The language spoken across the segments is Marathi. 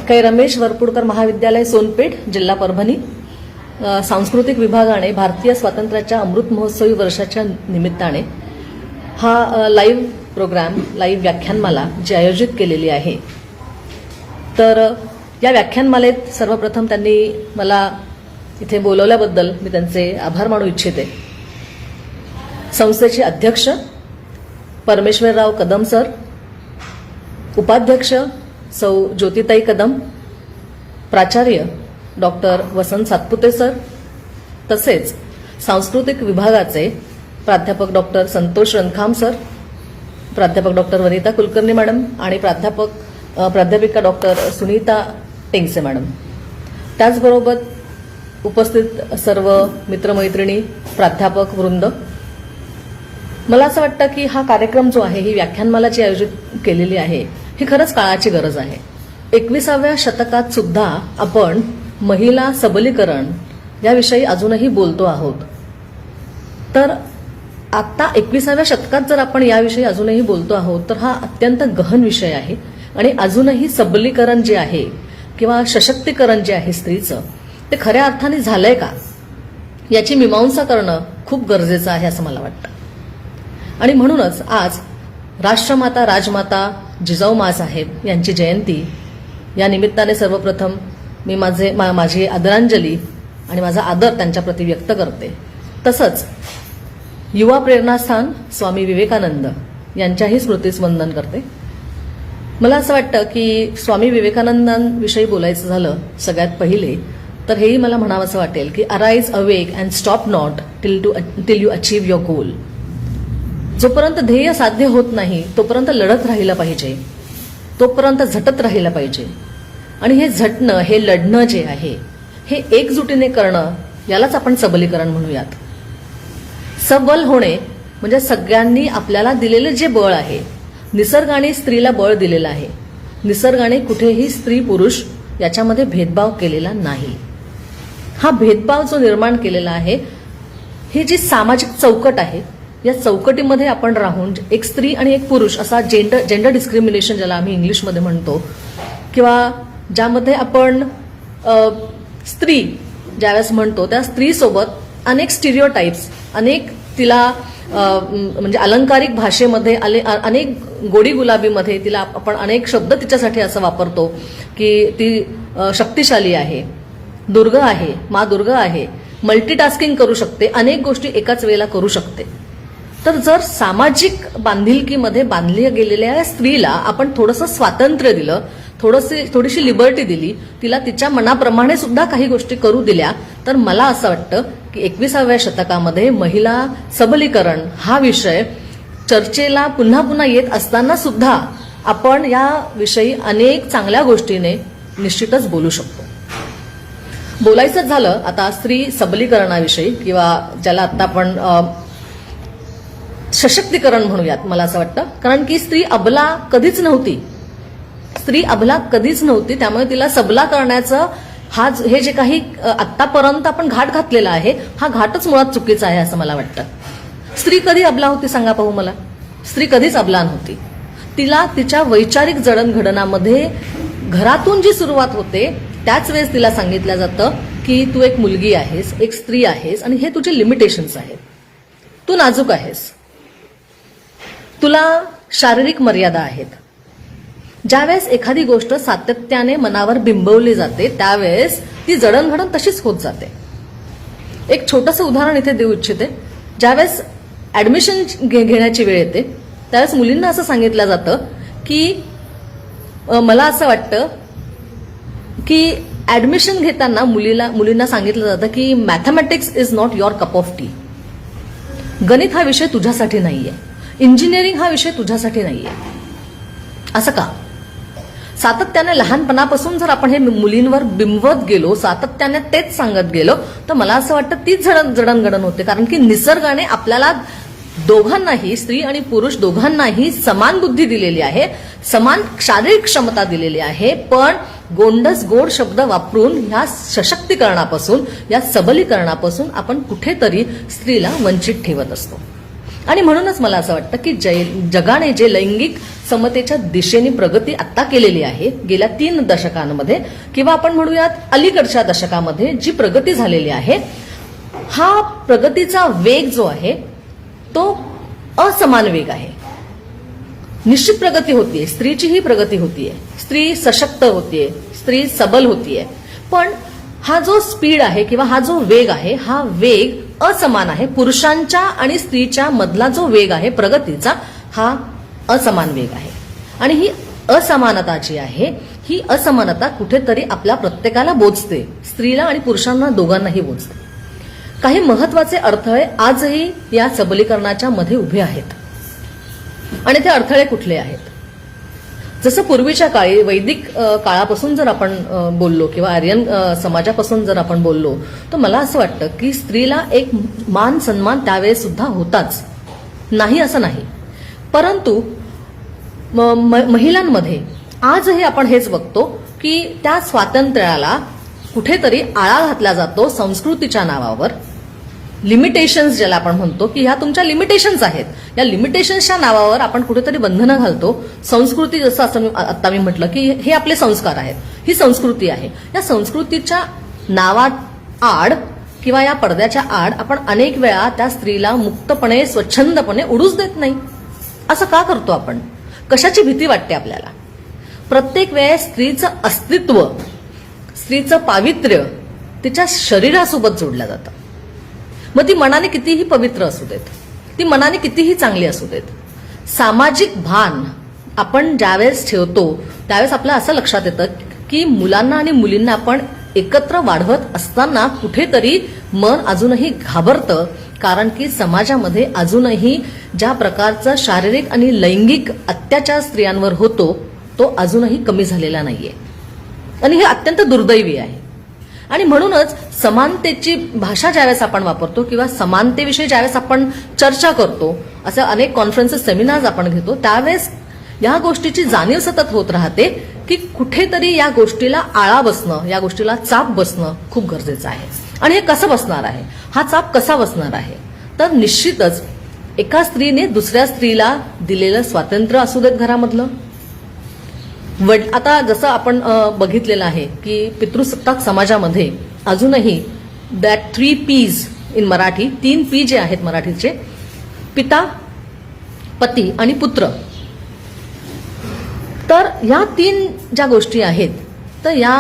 काही रमेश वरपुडकर महाविद्यालय सोनपेठ जिल्हा परभणी सांस्कृतिक विभागाने भारतीय स्वातंत्र्याच्या अमृत महोत्सवी वर्षाच्या निमित्ताने हा लाईव्ह प्रोग्राम लाईव्ह व्याख्यानमाला जी आयोजित केलेली आहे. तर या व्याख्यानमालेत सर्वप्रथम त्यांनी मला इथे बोलवल्याबद्दल मी त्यांचे आभार मानू इच्छिते. संस्थेचे अध्यक्ष परमेश्वरराव कदम सर, उपाध्यक्ष सौ ज्योतिताई कदम, प्राचार्य डॉक्टर वसंत सातपुते सर, तसेच सांस्कृतिक विभागाचे प्राध्यापक डॉक्टर संतोष रणखाम सर, प्राध्यापक डॉक्टर वनिता कुलकर्णी मॅडम आणि प्राध्यापिका डॉक्टर सुनीता टेंगसे मॅडम, त्याचबरोबर उपस्थित सर्व मित्रमैत्रिणी, प्राध्यापक वृंद. मला असं वाटतं की हा कार्यक्रम जो आहे, ही व्याख्यानमाला जी आयोजित केलेली आहे, ही खरंच काळाची गरज आहे. 21व्या शतकात सुद्धा आपण महिला सबलीकरण याविषयी अजूनही बोलतो आहोत. तर आता 21व्या शतकात जर आपण याविषयी अजूनही बोलतो आहोत, तर हा अत्यंत गहन विषय आहे. आणि अजूनही सबलीकरण जे आहे किंवा सशक्तीकरण जे आहे स्त्रीचं, ते खऱ्या अर्थाने झालंय का, याची मीमांसा करणं खूप गरजेचं आहे असं मला वाटतं. आणि म्हणूनच आज राष्ट्रमाता राजमाता जिजाऊ माँसाहेब यांची जयंती या निमित्ताने सर्वप्रथम मी माझी आदरांजली आणि माझा आदर त्यांच्याप्रती व्यक्त करते. तसंच युवा प्रेरणास्थान स्वामी विवेकानंद यांच्याही स्मृतीस वंदन करते. मला असं वाटतं की स्वामी विवेकानंदांविषयी बोलायचं झालं सगळ्यात पहिले, तर हेही मला म्हणावंसं वाटेल की arise awake and stop not till you achieve your गोल. जोपर्यंत ध्येय साध्य होत नाही तोपर्यंत लढत राहिलं पाहिजे, तोपर्यंत झटत राहिलं पाहिजे. आणि हे झटणं, हे लढणं जे आहे, हे एकजुटीने करणं, यालाच आपण सबलीकरण म्हणूयात. सबल होणे म्हणजे सगळ्यांनी आपल्याला दिलेलं जे बळ आहे, निसर्गाने स्त्रीला बळ दिलेलं आहे. निसर्गाने कुठेही स्त्री पुरुष याच्यामध्ये भेदभाव केलेला नाही. हा भेदभाव जो निर्माण केलेला आहे, ही जी सामाजिक चौकट आहे, या चौकटीमध्ये आपण राहून एक स्त्री आणि एक पुरुष असा जेंडर डिस्क्रिमिनेशन ज्याला आम्ही इंग्लिशमध्ये म्हणतो, किंवा ज्यामध्ये आपण स्त्री ज्यावेळेस म्हणतो त्या स्त्रीसोबत अनेक स्टिरियोटाइप्स, अनेक तिला म्हणजे अलंकारिक भाषेमध्ये अनेक गोडी गुलाबीमध्ये तिला आपण अनेक शब्द तिच्यासाठी असं वापरतो की ती शक्तिशाली आहे, दुर्ग आहे, मा दुर्ग आहे, मल्टीटास्किंग करू शकते, अनेक गोष्टी एकाच वेळेला करू शकते. तर जर सामाजिक बांधिलकीमध्ये बांधल्या गेलेल्या स्त्रीला आपण थोडंसं स्वातंत्र्य दिलं, थोडीशी लिबर्टी दिली, तिला तिच्या मनाप्रमाणे सुद्धा काही गोष्टी करू दिल्या, तर मला असं वाटतं की 21व्या शतकामध्ये महिला सबलीकरण हा विषय चर्चेला पुन्हा पुन्हा येत असताना सुद्धा आपण या विषयी अनेक चांगल्या गोष्टीने निश्चितच बोलू शकतो. बोलायचं झालं आता स्त्री सबलीकरणाविषयी, किंवा ज्याला आता आपण सशक्तीकरण म्हणूयात, मला असं वाटतं. कारण की स्त्री अबला कधीच नव्हती, स्त्री अबला कधीच नव्हती. त्यामुळे तिला सबला करण्याचं हे जे काही आतापर्यंत आपण घाट घातलेला आहे, हा घाटच मुळात चुकीचा आहे असं मला वाटतं. स्त्री कधी अबला होती सांगा पाहू मला? स्त्री कधीच अबला नव्हती. तिला तिच्या वैचारिक जडणघडणामध्ये घरातून जी सुरुवात होते, त्याच वेळेस तिला सांगितलं जातं की तू एक मुलगी आहेस, एक स्त्री आहेस, आणि हे तुझे लिमिटेशन्स आहेत. तू नाजूक आहेस, तुला शारीरिक मर्यादा आहेत. ज्यावेळेस एखादी गोष्ट सातत्याने मनावर बिंबवली जाते, त्यावेळेस ती जडणघडण तशीच होत जाते. एक छोटंसं उदाहरण इथे देऊ इच्छिते. ज्यावेळेस ऍडमिशन घेण्याची वेळ येते, त्यावेळेस मुलींना असं सांगितलं जातं की मला असं वाटतं की ऍडमिशन घेताना मुलींना सांगितलं जातं की mathematics is not your cup of T. गणित हा विषय तुझ्यासाठी नाहीये, इंजिनिअरिंग हा विषय तुझ्यासाठी नाहीये. असं का? सातत्याने लहानपणापासून जर आपण हे मुलींवर बिंबवत गेलो, सातत्याने तेच सांगत गेलो, तर मला असं वाटतं तीच जडणघडण होते. कारण की निसर्गाने आपल्याला दोघांनाही, स्त्री आणि पुरुष दोघांनाही समान बुद्धी दिलेली आहे, समान शारीरिक क्षमता दिलेली आहे. पण गोड शब्द वापरून ह्या सशक्तीकरणापासून, या सबलीकरणापासून आपण कुठेतरी स्त्रीला वंचित ठेवत असतो. आणि म्हणूनच मला असं वाटतं की जगाने जे लैंगिक समतेच्या दिशेने प्रगती आता केलेली आहे गेल्या 3 दशकांमध्ये किंवा आपण म्हणूयात अलीकडच्या दशकामध्ये जी प्रगती झालेली आहे, हा प्रगतीचा वेग जो आहे तो असमान वेग आहे. निश्चित प्रगती होतीये, स्त्रीचीही प्रगती होतीये, स्त्री सशक्त होतीये, स्त्री सबल होतीये, पण हा जो स्पीड आहे किंवा हा जो वेग आहे, हा वेग असमान आहे. पुरुषांच्या आणि स्त्रीच्या मधला जो वेग आहे प्रगतीचा, हा असमान वेग आहे. आणि ही असमानता जी आहे, ही असमानता कुठेतरी आपल्या प्रत्येकाला बोचते, स्त्रीला आणि पुरुषांना दोघांनाही बोचते. काही महत्वाचे अडथळे आजही या सबलीकरणाच्या मध्ये उभे आहेत. आणि ते अडथळे कुठले आहेत? जसं पूर्वीच्या काळी वैदिक काळापासून जर आपण बोललो किंवा आर्यन समाजापासून जर आपण बोललो, तर मला असं वाटतं की स्त्रीला एक मान सन्मान त्यावेळेस सुद्धा होताच, नाही असं नाही. परंतु महिलांमध्ये आजही आपण हेच बघतो की त्या स्वातंत्र्याला कुठेतरी आळा घातला जातो संस्कृतीच्या नावावर. लिमिटेशन्स ज्याला आपण म्हणतो की ह्या तुमच्या लिमिटेशन्स आहेत, या लिमिटेशन्सच्या नावावर आपण कुठेतरी बंधनं घालतो. संस्कृती जसं असं आता मी म्हटलं की हे आपले संस्कार आहेत, ही संस्कृती आहे. या संस्कृतीच्या नावात आड किंवा या पडद्याच्या आड आपण अनेक वेळा त्या स्त्रीला मुक्तपणे स्वच्छंदपणे उडूच देत नाही. असं का करतो आपण? कशाची भीती वाटते आपल्याला? प्रत्येक वेळेस स्त्रीचं अस्तित्व, स्त्रीचं पावित्र्य तिच्या शरीरासोबत जोडलं जातं. मग ती मनाने कितीही पवित्र असू देत, ती मनाने कितीही चांगली असू देत, सामाजिक भान आपण ज्यावेळेस ठेवतो त्यावेळेस आपल्या असं लक्षात येतं की मुलांना आणि मुलींना आपण एकत्र वाढवत असताना कुठेतरी मन अजूनही घाबरतं. कारण की समाजामध्ये अजूनही ज्या प्रकारचा शारीरिक आणि लैंगिक अत्याचार स्त्रियांवर होतो तो अजूनही कमी झालेला नाहीये आणि हे अत्यंत दुर्दैवी आहे. आणि म्हणूनच समानतेची भाषा ज्यावेळेस आपण वापरतो किंवा समानतेविषयी ज्यावेळेस आपण चर्चा करतो, असे अनेक कॉन्फरन्सेस सेमिनार्स आपण घेतो, त्यावेळेस या गोष्टीची जाणीव सतत होत राहते की कुठेतरी या गोष्टीला आळा बसणं, या गोष्टीला चाप बसणं खूप गरजेचं आहे. आणि हे कसं बसणार आहे, हा चाप कसा बसणार आहे? तर निश्चितच एका स्त्रीने दुसऱ्या स्त्रीला दिलेलं स्वातंत्र्य असू देत घरामधलं. आता जसं आपण बघितलेलं आहे की पितृसत्ताक समाजामध्ये अजूनही that 3 P's in Marathi, 3 P जे आहेत मराठीचे, पिता, पती आणि पुत्र. तर या 3 ज्या गोष्टी आहेत, तर या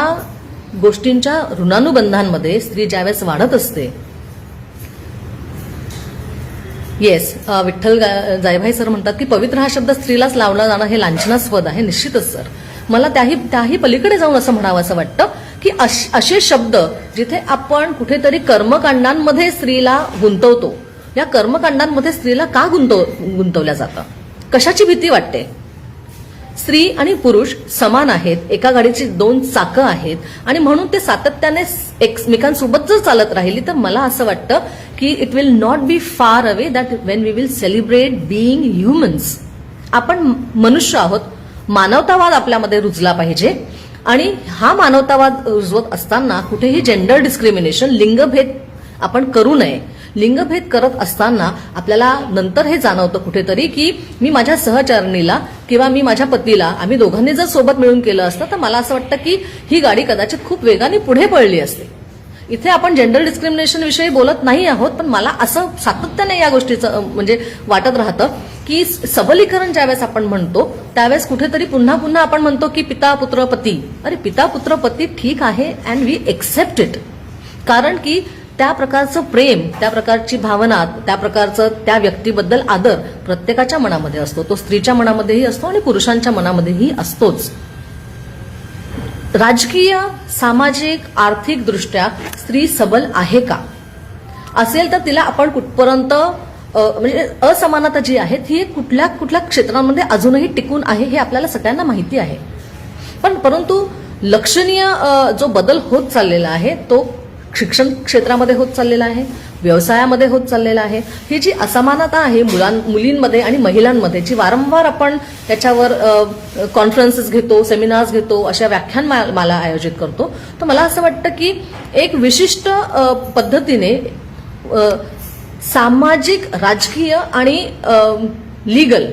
गोष्टींच्या ऋणानुबंधांमध्ये स्त्री ज्यावेळेस वाढत असते. येस, विठ्ठल जायभाई सर म्हणतात की पवित्र हा शब्द स्त्रीलाच लावला जाणं हे लांछनास्पद आहे. निश्चितच सर, मला त्याही पलीकडे जाऊन असं म्हणावं असं वाटतं की असे शब्द जिथे आपण कुठेतरी कर्मकांडांमध्ये स्त्रीला गुंतवतो, या कर्मकांडांमध्ये स्त्रीला का गुंतवल्या जातं? कशाची भीती वाटते? स्त्री आणि पुरुष समान आहेत, एका गाडीची 2 चाकं आहेत आणि म्हणून ते सातत्याने एकमेकांसोबत जर चालत राहिली तर मला असं वाटतं की it will not be far away that when we will celebrate being humans. आपण मनुष्य आहोत, मानवतावाद आपल्यामध्ये रुजला पाहिजे. आणि हा मानवतावाद रुजवत असताना कुठेही जेंडर डिस्क्रिमिनेशन, लिंगभेद आपण करू नये. लिंगभेद करत असताना आपल्याला नंतर हे जाणवतं कुठेतरी की मी माझ्या सहचरणीला किंवा मी माझ्या पतीला, आम्ही दोघांनी जर सोबत मिळून केलं असतं तर मला असं वाटतं की ही गाडी कदाचित खूप वेगाने पुढे पळली असते. इथे आपण जेंडर डिस्क्रिमिनेशन विषयी बोलत नाही आहोत, पण मला असं सातत्याने या गोष्टीचं म्हणजे वाटत राहतं की सबलीकरण ज्यावेळेस आपण म्हणतो त्यावेळेस कुठेतरी पुन्हा पुन्हा आपण म्हणतो की पिता पुत्र पती. अरे पिता पुत्र पती ठीक आहे अँड वी एक्सेप्ट इट. कारण की त्या प्रकारचं प्रेम, त्या प्रकारची भावना, त्या प्रकारचं त्या व्यक्तीबद्दल आदर प्रत्येकाच्या मनामध्ये असतो. तो स्त्रीच्या मनामध्येही असतो आणि पुरुषांच्या मनामध्येही असतोच. राजकीय, सामाजिक, आर्थिक दृष्ट्या स्त्री सबल आहे का? असेल तर तिला आपण कुठपर्यंत म्हणजे असमानता जी आहे ती कुठल्या कुठल्या क्षेत्रांमध्ये अजूनही टिकून आहे हे आपल्याला सगळ्यांना माहिती आहे. परंतु लक्षणीय जो बदल होत चाललेला आहे तो शिक्षण क्षेत्रामध्ये होत चाललेला आहे, व्यवसायामध्ये होत चाललेला आहे. ही जी असमानता आहे मुलींमध्ये आणि महिलांमध्ये, जी वारंवार आपण त्याच्यावर कॉन्फरन्सेस घेतो, सेमिनार्स घेतो, अशा व्याख्यानमाला आयोजित करतो, तर मला असं वाटतं की एक विशिष्ट पद्धतीने सामाजिक, राजकीय आणि लीगल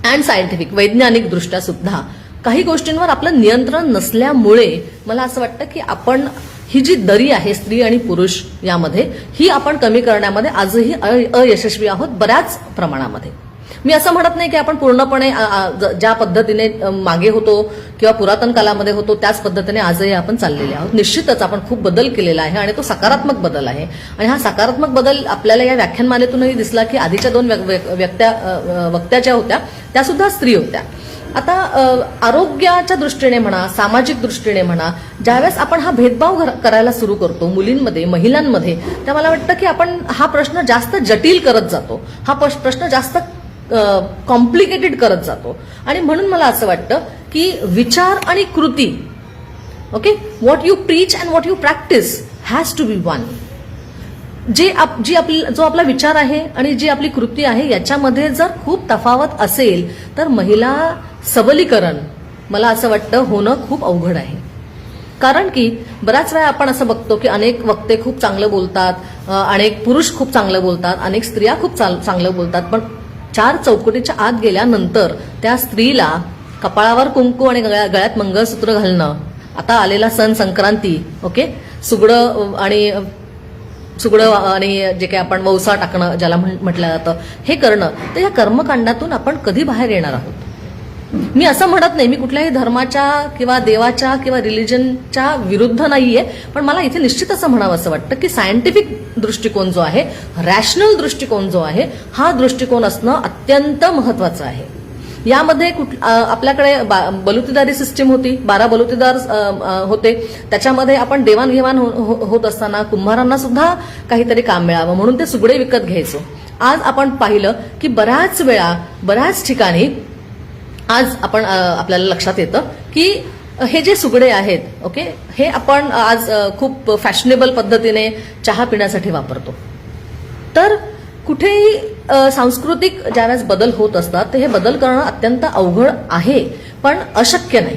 अँड सायंटिफिक, वैज्ञानिक दृष्ट्या सुद्धा काही गोष्टींवर आपलं नियंत्रण नसल्यामुळे मला असं वाटतं की आपण ही जी दरी आहे स्त्री आणि पुरुष यामध्ये, ही आपण कमी करण्यामध्ये आजही अयशस्वी आहोत बऱ्याच प्रमाणामध्ये. मी असं म्हणत नाही की आपण पूर्णपणे ज्या पद्धतीने मागे होतो किंवा पुरातन कालामध्ये होतो त्याच पद्धतीने आजही आपण चाललेले आहोत. निश्चितच आपण खूप बदल केलेला आहे आणि तो सकारात्मक बदल आहे. आणि हा सकारात्मक बदल आपल्याला या व्याख्यानमालेतूनही दिसला की आधीच्या 2 वक्त्या ज्या होत्या त्या सुद्धा स्त्री होत्या. आता आरोग्याच्या दृष्टीने म्हणा, सामाजिक दृष्टीने म्हणा, ज्यावेळेस आपण हा भेदभाव करायला सुरू करतो मुलींमध्ये, महिलांमध्ये, तर मला वाटतं की आपण हा प्रश्न जास्त जटिल करत जातो, हा प्रश्न जास्त कॉम्प्लिकेटेड करत जातो. आणि म्हणून मला असं वाटतं की विचार आणि कृती, okay, what you preach and what you practise has to be one. जो आपला विचार आहे आणि जी आपली कृती आहे याच्यामध्ये जर खूप तफावत असेल तर महिला सबलीकरण मला असं वाटतं होणं खूप अवघड आहे. कारण की बऱ्याच वेळा आपण असं बघतो की अनेक वक्ते खूप चांगलं बोलतात, अनेक पुरुष खूप चांगलं बोलतात, अनेक स्त्रिया खूप चांगलं बोलतात, पण 4 चौकटीच्या आत गेल्यानंतर त्या स्त्रीला कपाळावर कुंकू आणि गळ्यात मंगळसूत्र घालणं, आता आलेला सण संक्रांती, ओके, सुगडं आणि जे काही आपण वौसा टाकणं ज्याला म्हटलं जातं, हे करणं, तर या कर्मकांडातून आपण कधी बाहेर येणार आहोत. मी असं म्हणत नाही, मी कुठल्याही धर्माच्या किंवा देवाच्या किंवा रिलिजनच्या विरुद्ध नाहीये, पण मला इथे निश्चित असं म्हणावं असं वाटतं की सायंटिफिक दृष्टिकोन जो आहे, रॅशनल दृष्टिकोन जो आहे, हा दृष्टिकोन असणं अत्यंत महत्वाचं आहे. यामध्ये आपल्याकडे बलुतेदारी सिस्टीम होती, 12 बलुतेदार होते, त्याच्यामध्ये आपण देवाणघेवाण होत असताना कुंभारांना सुद्धा काहीतरी काम मिळावं म्हणून ते सुगडे विकत घ्यायचो. आज आपण पाहिलं की बऱ्याच वेळा बऱ्याच ठिकाणी आज आपण आपल्याला लक्षात येतं की हे जे सुगडे आहेत, ओके, हे आपण आज खूप फॅशनेबल पद्धतीने चहा पिण्यासाठी वापरतो. तर कुठेही सांस्कृतिक ज्यावेळेस बदल होत असतात तर हे बदल करणं अत्यंत अवघड आहे, पण अशक्य नाही.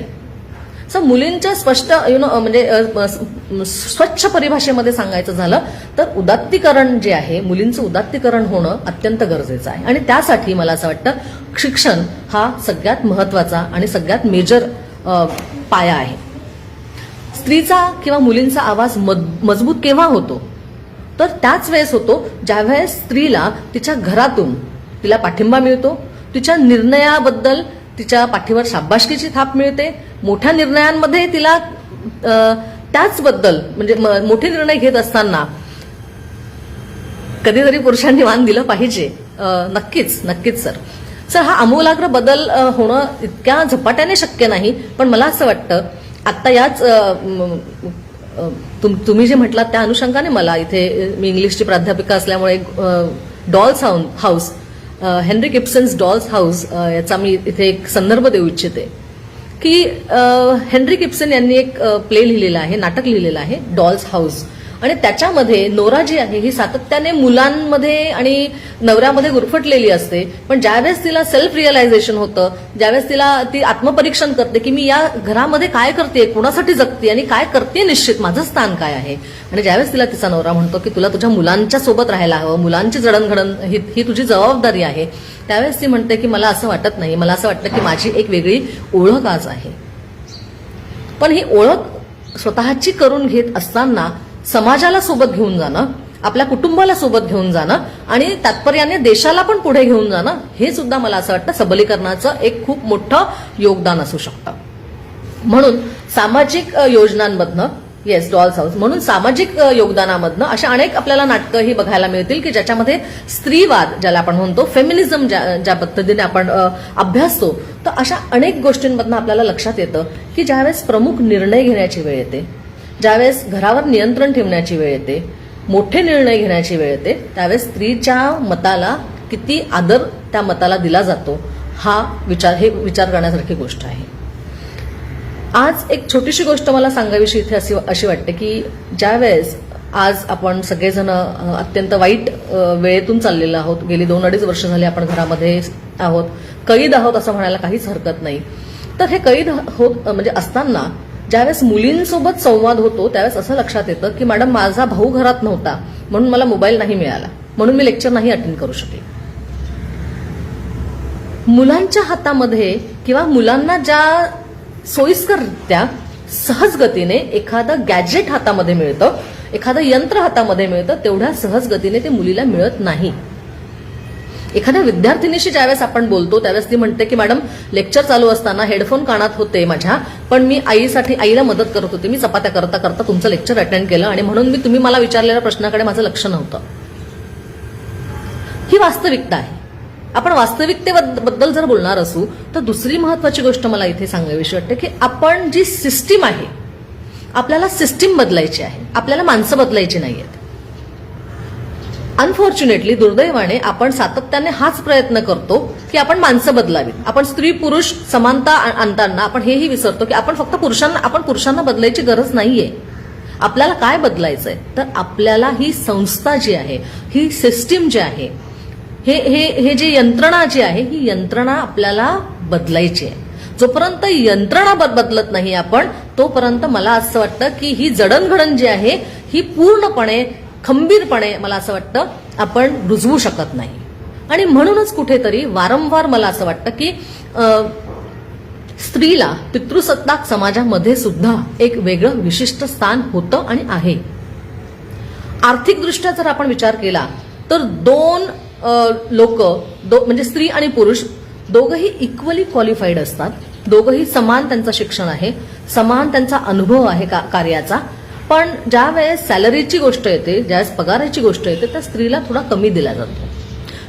सो मुलींच्या स्पष्ट म्हणजे स्वच्छ परिभाषेमध्ये सांगायचं झालं तर उदात्तीकरण जे आहे, मुलींचं उदात्तीकरण होणं अत्यंत गरजेचं आहे. आणि त्यासाठी मला असं वाटतं शिक्षण हा सगळ्यात महत्वाचा आणि सगळ्यात मेजर पाया आहे. स्त्रीचा किंवा मुलींचा आवाज मजबूत केव्हा होतो तर त्याच वेळेस होतो ज्यावेळेस स्त्रीला तिच्या घरातून तिला पाठिंबा मिळतो, तिच्या निर्णयाबद्दल तिच्या पाठीवर शाबासकीची थाप मिळते, मोठ्या निर्णयांमध्ये तिला त्याचबद्दल म्हणजे मोठे निर्णय घेत असताना कधीतरी पुरुषांनी मान दिलं पाहिजे. नक्कीच सर हा आमूलाग्र बदल होणं इतक्या झपाट्याने शक्य नाही, पण मला असं वाटतं आता याच तुम्ही जे म्हटलात त्या अनुषंगाने मला इथे, मी इंग्लिशची प्राध्यापिका असल्यामुळे डॉल्स हाऊस, हेनरी किप्सन्स डॉल्स हाऊस याचा मी इथे एक संदर्भ देऊ इच्छिते की हेनरी किप्सन यांनी एक प्ले लिहिलेला आहे, नाटक लिहिलेलं आहे डॉल्स हाऊस. आणि त्याच्यामध्ये नोरा जी आहे ही सातत्याने मुलांमध्ये आणि नवऱ्यामध्ये गुरफटलेली असते, पण ज्यावेळेस तिला सेल्फ रिअलायझेशन होतं, ज्यावेळेस ती आत्मपरीक्षण करते की मी या घरामध्ये काय करते, कोणासाठी जगते आणि काय करते, निश्चित माझं स्थान काय आहे, आणि ज्यावेळेस तिला तिचा नवरा म्हणतो की तुला तुझ्या मुलांच्या सोबत राहायला हवं, मुलांची जडणघडण ही तुझी जबाबदारी आहे, त्यावेळेस ती म्हणते की मला असं वाटत नाही, मला असं वाटतं की माझी एक वेगळी ओळख आज आहे. पण ही ओळख स्वतःची करून घेत असताना समाजाला सोबत घेऊन जाणं, आपल्या कुटुंबाला सोबत घेऊन जाणं आणि तात्पर्याने देशाला पण पुढे घेऊन जाणं, हे सुद्धा मला असं वाटतं सबलीकरणाचं एक खूप मोठं योगदान असू शकतं. म्हणून सामाजिक योजनांमधनं, येस डॉल्स हाऊस, म्हणून सामाजिक योगदानामधनं अशा अनेक आपल्याला नाटकं ही बघायला मिळतील की ज्याच्यामध्ये स्त्रीवाद ज्याला आपण म्हणतो, फेमिनिझम ज्या पद्धतीने आपण अभ्यासतो, तर अशा अनेक गोष्टींमधनं आपल्याला लक्षात येतं की ज्यावेळेस प्रमुख निर्णय घेण्याची वेळ येते, ज्यावेळेस घरावर नियंत्रण ठेवण्याची वेळ येते, मोठे निर्णय घेण्याची वेळ येते, त्यावेळेस स्त्रीच्या मताला किती आदर त्या मताला दिला जातो हे विचार करण्यासारखी गोष्ट आहे. आज एक छोटीशी गोष्ट मला सांगावीशी इथे अशी वाटते की ज्यावेळेस आज आपण सगळेजण अत्यंत वाईट वेळेतून चाललेलो आहोत, गेली 2-2.5 वर्ष झाली आपण घरामध्ये आहोत, कैद आहोत असं म्हणायला काहीच हरकत नाही. तर हे कैद होत म्हणजे असताना ज्यावेळेस मुलींसोबत संवाद होतो त्यावेळेस असं लक्षात येतं की मॅडम माझा भाऊ घरात नव्हता म्हणून मला मोबाईल नाही मिळाला, म्हणून मी लेक्चर नाही अटेंड करू शकले. मुलांच्या हातामध्ये किंवा मुलांना ज्या सोयीस्कररित्या सहज गतीने एखादं गॅजेट हातामध्ये मिळतं, एखादं यंत्र हातामध्ये मिळतं, तेवढ्या सहज गतीने ते मुलीला मिळत नाही. एखाद्या विद्यार्थिनीशी ज्यावेळेस आपण बोलतो त्यावेळेस ती म्हणते की मॅडम लेक्चर चालू असताना हेडफोन कानात होते माझ्या, पण मी आईला मदत करत होते, मी चपात्या करता करता तुमचं लेक्चर अटेंड केलं आणि म्हणून मी तुम्ही मला विचारलेल्या प्रश्नाकडे माझं लक्ष नव्हतं. ही वास्तविकता आहे. आपण वास्तविकतेबद्दल जर बोलणार असू तर दुसरी महत्वाची गोष्ट मला इथे सांगावीशी वाटते की आपण जी सिस्टीम आहे, आपल्याला सिस्टीम बदलायची आहे, आपल्याला माणसं बदलायची नाहीयेत. अनफॉर्च्युनेटली, दुर्दैवाने आपण सातत्याने हाच प्रयत्न करतो की आपण माणसं बदलावीत. आपण स्त्री पुरुष समानता आणताना आपण हेही विसरतो की आपण फक्त पुरुषांना बदलायची गरज नाहीये. आपल्याला काय बदलायचंय तर आपल्याला ही संस्था जी आहे, ही सिस्टीम जी आहे, हे जे यंत्रणा जी आहे, ही यंत्रणा आपल्याला बदलायची आहे. जोपर्यंत यंत्रणा बदलत नाही आपण, तोपर्यंत मला असं वाटतं की ही जडणघडण जी आहे ही पूर्णपणे खंबीरपणे मला असं वाटतं आपण रुजवू शकत नाही. आणि म्हणूनच कुठेतरी वारंवार मला असं वाटतं की स्त्रीला पितृसत्ताक समाजामध्ये सुद्धा एक वेगळं विशिष्ट स्थान होतं आणि आहे. आर्थिकदृष्ट्या जर आपण विचार केला तर दोन लोक म्हणजे स्त्री आणि पुरुष दोघंही इक्वली क्वालिफाईड असतात. दोघंही समान त्यांचं शिक्षण आहे, समान त्यांचा अनुभव आहे कार्याचा. पण ज्या वेळेस सॅलरीची गोष्ट येते, ज्यावेळेस पगाराची गोष्ट येते, त्या स्त्रीला थोडा कमी दिला जातो.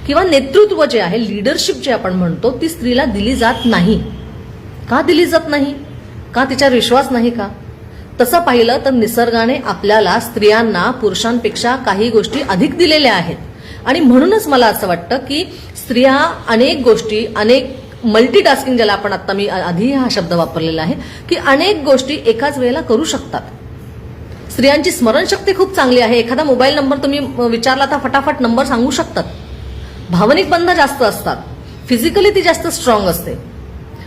किंवा नेतृत्व जे आहे, लिडरशिप जे आपण म्हणतो, ती स्त्रीला दिली जात नाही. का दिली जात नाही? का तिच्यावर विश्वास नाही का? तसं पाहिलं तर निसर्गाने आपल्याला स्त्रियांना पुरुषांपेक्षा काही गोष्टी अधिक दिलेल्या आहेत. आणि म्हणूनच मला असं वाटतं की स्त्रिया अनेक गोष्टी, अनेक मल्टीटास्किंग, ज्याला आपण आता मी आधी हा शब्द वापरलेला आहे, की अनेक गोष्टी एकाच वेळेला करू शकतात. स्त्रियांची स्मरणशक्ती खूप चांगली आहे. एखादा मोबाईल नंबर तुम्ही विचारला तर फटाफट नंबर सांगू शकतात. भावनिक बंध जास्त असतात. फिजिकली ती जास्त स्ट्रॉंग असते.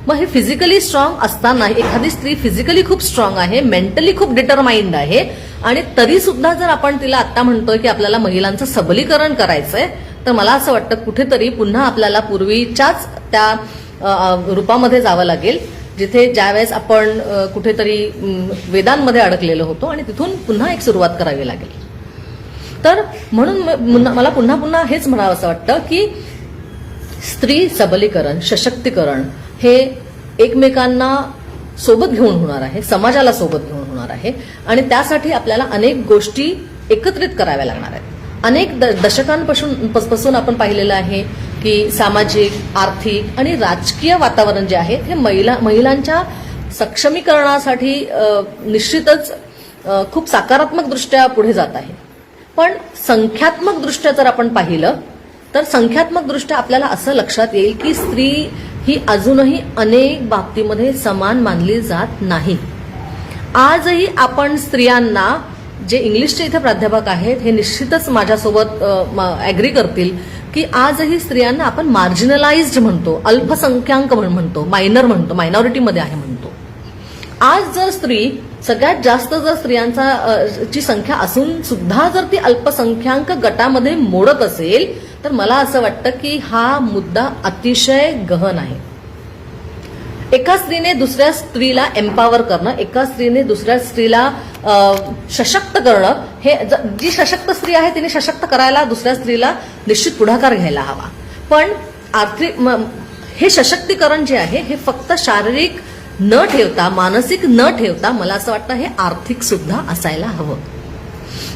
मग हे फिजिकली स्ट्रॉंग असताना एखादी स्त्री फिजिकली खूप स्ट्रॉंग आहे, मेंटली खूप डिटरमाइंड आहे, आणि तरी सुद्धा जर आपण तिला आता म्हणतोय की आपल्याला महिलांचं सबलीकरण करायचंय, तर मला असं वाटतं कुठेतरी पुन्हा आपल्याला पूर्वीच्याच त्या रूपामध्ये जावं लागेल, जिथे ज्यावेळेस आपण कुठेतरी वेदांमध्ये अडकलेलो होतो आणि तिथून पुन्हा एक सुरुवात करावी लागेल. तर म्हणून मला पुन्हा पुन्हा हेच म्हणावं असं वाटतं की स्त्री सबलीकरण, सशक्तीकरण हे एकमेकांना सोबत घेऊन होणार आहे, समाजाला सोबत घेऊन होणार आहे. आणि त्यासाठी आपल्याला अनेक गोष्टी एकत्रित कराव्या लागणार आहेत. अनेक दशकांपासून आपण पाहिलेलं आहे की सामाजिक, आर्थिक आणि राजकीय वातावरण जे आहे हे महिलांच्या सक्षमीकरणासाठी निश्चितच खूप सकारात्मक दृष्ट्या पुढे जात आहे. पण संख्यात्मक दृष्ट्या जर आपण पाहिलं तर संख्यात्मक दृष्ट्या आपल्याला असं लक्षात येईल की स्त्री ही अजूनही अनेक बाबतीमध्ये समान मानली जात नाही. आजही आपण स्त्रियांना, जे इंग्लिशचे इथे प्राध्यापक आहेत हे निश्चितच माझ्यासोबत अॅग्री करतील की आजही स्त्रियांना आपण मार्जिनलाइज्ड म्हणतो, अल्पसंख्याक म्हणतो, मायनर म्हणतो, मायनॉरिटीमध्ये आहे म्हणतो. आज जर स्त्री सगळ्यात जास्त जर स्त्रियांची संख्या असून सुद्धा जर ती अल्पसंख्याक गटामध्ये मोडत असेल तर मला असं वाटतं की हा मुद्दा अतिशय गहन आहे. एका स्त्रीने दुसऱ्या स्त्रीला एम्पावर करणं, एका स्त्रीने दुसऱ्या स्त्रीला सशक्त करणं, हे जी सशक्त स्त्री आहे तिने सशक्त करायला दुसऱ्या स्त्रीला निश्चित पुढाकार घ्यायला हवा. पण आर्थिक हे सशक्तीकरण जे आहे हे फक्त शारीरिक न ठेवता, मानसिक न ठेवता मला असं वाटतं हे आर्थिक सुद्धा असायला हवं.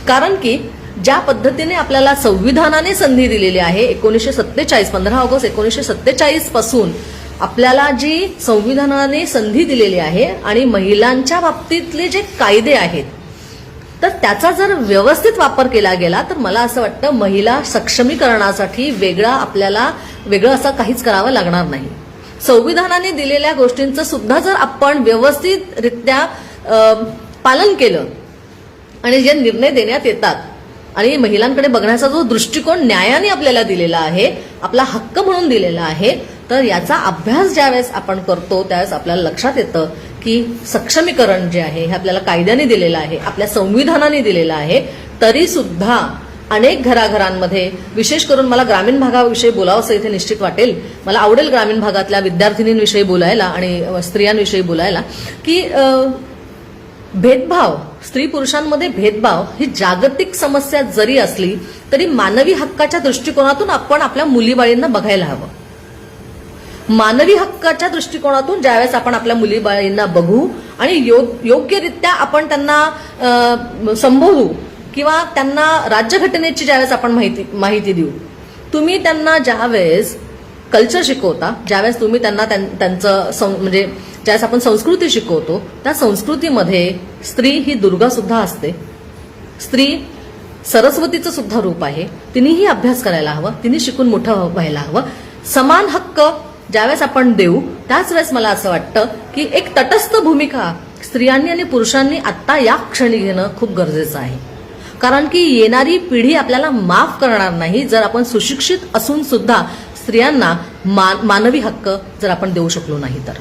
कारण की ज्या पद्धतीने आपल्याला संविधानाने संधी दिलेली आहे 1947, 15 ऑगस्ट 1947 पासून आपल्याला जी संविधानाने संधी दिलेली आहे आणि महिलांच्या बाबतीतले जे कायदे आहेत तर त्याचा जर व्यवस्थित वापर केला गेला तर मला असं वाटतं महिला सक्षमीकरणासाठी आपल्याला वेगळं असं काहीच करावं लागणार नाही. संविधानाने दिलेल्या गोष्टींचं सुद्धा जर आपण व्यवस्थितरित्या पालन केलं आणि जे निर्णय देण्यात येतात आणि महिलांकडे बघण्याचा जो दृष्टिकोन न्यायाने आपल्याला दिलेला आहे, आपला हक्क म्हणून दिलेला आहे, तर याचा अभ्यास ज्यावेळेस आपण करतो त्यावेळेस आपल्याला लक्षात येतं की सक्षमीकरण जे आहे हे आपल्याला कायद्याने दिलेलं आहे, आपल्या संविधानाने दिलेलं आहे, तरी सुद्धा अनेक घराघरांमध्ये, विशेष करून मला ग्रामीण भागाविषयी बोलावंसं इथे निश्चित वाटेल. मला आवडेल ग्रामीण भागातल्या विद्यार्थिनींविषयी बोलायला आणि स्त्रियांविषयी बोलायला, की भेदभाव, स्त्री पुरुषांमध्ये भेदभाव ही जागतिक समस्या जरी असली तरी मानवी हक्काच्या दृष्टिकोनातून आपण आपल्या मुलीबाळींना बघायला हवं. मानवी हक्काच्या दृष्टिकोनातून ज्यावेळेस आपण आपल्या मुलीबाळींना बघू आणि योग्यरित्या आपण त्यांना संबोधू किंवा त्यांना राज्यघटनेची ज्यावेळेस आपण माहिती देऊ. तुम्ही त्यांना ज्यावेळेस कल्चर शिकवता, ज्यावेळेस तुम्ही त्यांना त्यांचं म्हणजे ज्यावेळेस आपण संस्कृती शिकवतो, त्या संस्कृतीमध्ये स्त्री ही दुर्गा सुद्धा असते, स्त्री सरस्वतीचं सुद्धा रूप आहे. तिनेही अभ्यास करायला हवा, तिने शिकून मोठं व्हायला हवं. समान हक्क ज्यावेळेस आपण देऊ त्याच वेळेस मला असं वाटतं की एक तटस्थ भूमिका स्त्रियांनी आणि पुरुषांनी आता या क्षणी घेणं खूप गरजेचं आहे. कारण की येणारी पिढी आपल्याला माफ करणार नाही जर आपण सुशिक्षित असून सुद्धा स्त्रियांना मानवी हक्क जर आपण देऊ शकलो नाही तर.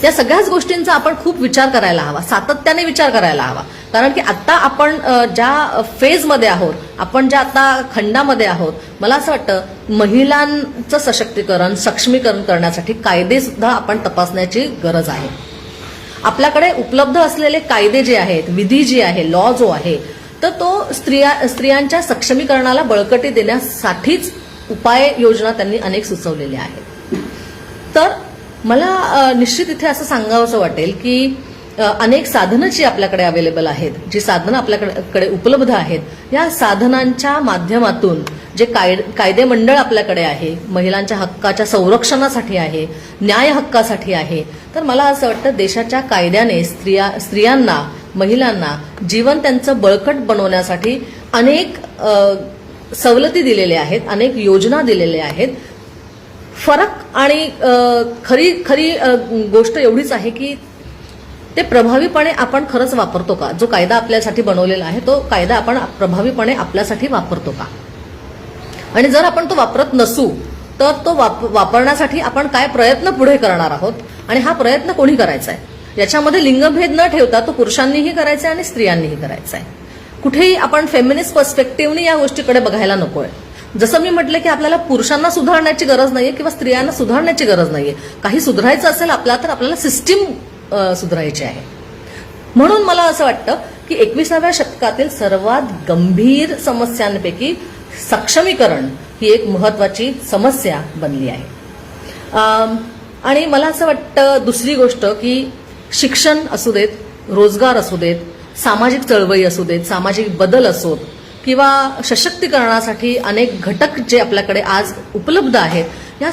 या सगळ्याच गोष्टींचा आपण खूप विचार करायला हवा, सातत्याने विचार करायला हवा. कारण की आता आपण ज्या फेजमध्ये आहोत, आपण ज्या आता खंडामध्ये आहोत, मला असं वाटतं महिलांचं सशक्तीकरण, सक्षमीकरण करण्यासाठी कायदे सुद्धा आपण तपासण्याची गरज आहे. आपल्याकडे उपलब्ध असलेले कायदे जे आहेत, विधी जी आहे, लॉ जो आहे, तर तो स्त्रियांच्या सक्षमीकरणाला बळकटी देण्यासाठीच उपाय योजना त्यांनी अनेक सुचवलेल्या आहेत. तर मला निश्चित इथे असं सांगावंसं वाटेल की अनेक साधनं जी आपल्याकडे अवेलेबल आहेत, जी साधनं आपल्याकडे उपलब्ध आहेत, या साधनांच्या माध्यमातून जे कायदे मंडळ आपल्याकडे आहे, महिलांच्या हक्काच्या संरक्षणासाठी आहे, न्याय हक्कासाठी आहे, तर मला असं वाटतं देशाच्या कायद्याने स्त्रियांना, महिलांना जीवन त्यांचं बळकट बनवण्यासाठी अनेक सवलती दिलेल्या आहेत, अनेक योजना दिलेल्या आहेत. फरक आणि खरी गोष्ट एवढीच आहे की ते प्रभावीपणे आपण खरंच वापरतो का? जो कायदा आपल्यासाठी बनवलेला आहे तो कायदा आपण प्रभावीपणे आपल्यासाठी वापरतो का? आणि जर आपण तो वापरत नसू तर तो वापरण्यासाठी आपण काय प्रयत्न पुढे करणार आहोत आणि हा प्रयत्न कोणी करायचा आहे? याच्यामध्ये लिंगभेद न ठेवता तो पुरुषांनीही करायचा आहे आणि स्त्रियांनीही करायचा आहे. कुठेही आपण फेमिनिस्ट पर्स्पेक्टिव्हनी या गोष्टीकडे बघायला नकोय. जसं मी म्हटलं की आपल्याला पुरुषांना सुधारण्याची गरज नाहीये किंवा स्त्रियांना सुधारण्याची गरज नाहीये. काही सुधारायचं असेल तर आपल्याला सिस्टीम सुधारायची आहे. म्हणून मला असं वाटतं की 21व्या शतकातील सर्वात गंभीर समस्यांपैकी सक्षमीकरण ही एक महत्वाची समस्या बनली आहे. आणि मला असं वाटतं दुसरी गोष्ट की शिक्षण असू देत, रोजगार असू देत, सामाजिक चळवळी असू देत, सामाजिक बदल असोत किंवा सशक्तीकरणासाठी अनेक घटक जे आपल्याकडे आज उपलब्ध आहेत, या